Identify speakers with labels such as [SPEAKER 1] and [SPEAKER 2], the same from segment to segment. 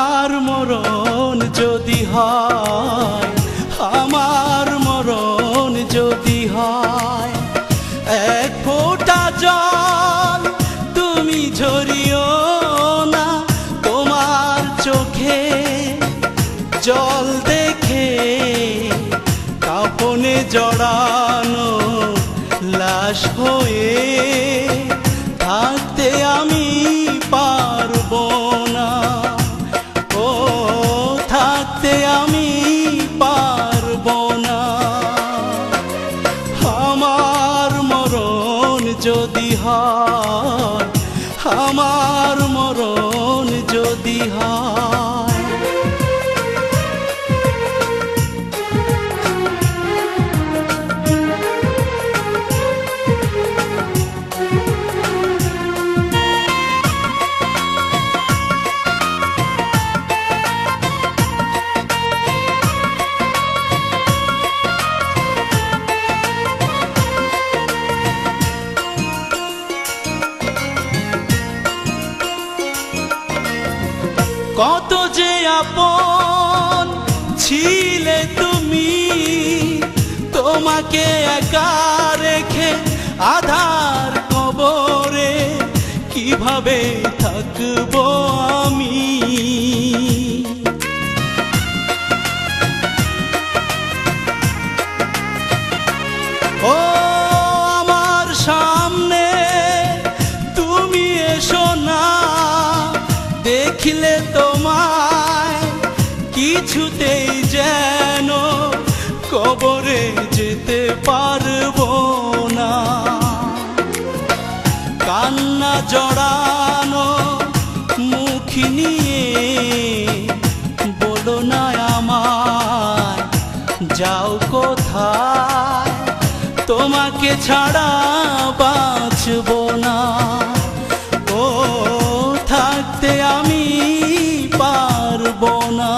[SPEAKER 1] আমার মরণ যদি হয়, আমার মরণ যদি হয়, এক ফোঁটা জল তুমি ঝরিও না তোমার চোখে। জল দেখে কাপনে জড়ানো লাশ হয়ে থাকতে আমি পারবো না, ও থাকতে আমি পারবো না। আমার মরণ যদি হয়, আমার মরণ যদি হয়। কত যে আপন ছিলে তুমি, তোমাকে একা রেখে আধার কবরে কিভাবে থাকবো আমি। ও আমার সামনে তুমি এসো না, দেখিলে তোমায় কিছুতেই যেন কবরে যেতে পারবো না। কান্না জড়ানো মুখ নিয়ে বলো না আমায় যাও কোথায়, তোমাকে ছাড়া বাঁচবো না, ও থাকতে আমি পারবো না।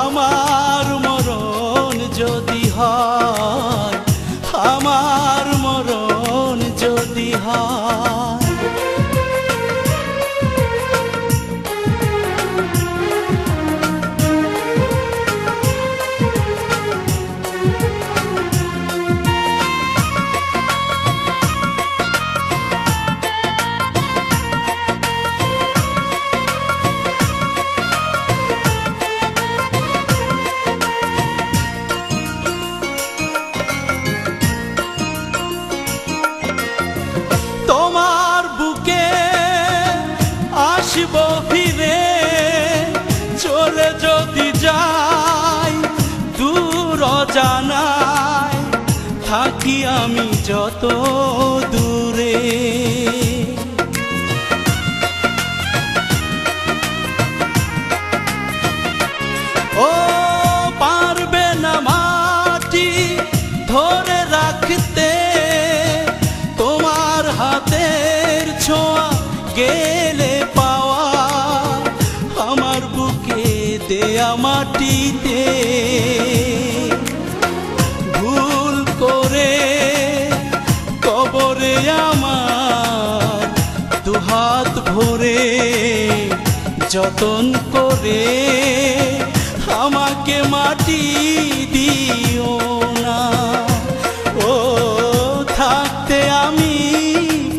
[SPEAKER 1] আমার মরণ যদি হয়, আমার মরণ যদি হয়। তোমার বুকে আসব ফিরে, চলে যদি যাই দূর অজানায়, থাকি আমি যত দূরে। ও পারবে না মাটি ধরে রাখতে, তোমার হাতের ছোঁয়া গেলে পাওয়া আমার বুকে দেয়া মাটিতে। ভুল করে কবরে আমার দুহাত ভরে যতন করে আমাকে মাটি দিও না, ও থাকতে আমি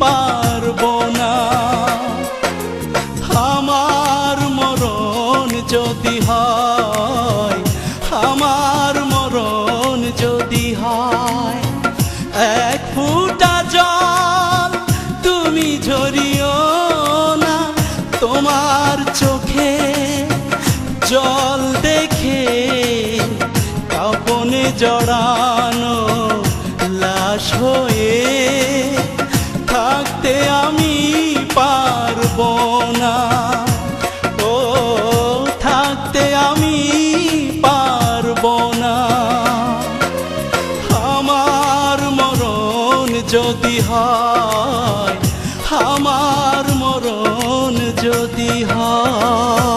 [SPEAKER 1] পারবো না। আমার মরণ যদি হয়, আমার মরণ যদি হয়, এক ফোঁটা জল তুমি ঝরিও না তোমার চোখে। জল দেখে কাপনে জড়ানো লাশ হয়ে থাকতে আমি পারবো না, ও থাকতে আমি পারবো না। আমার মরণ যদি হয়, আমার মরণ যদি হয়।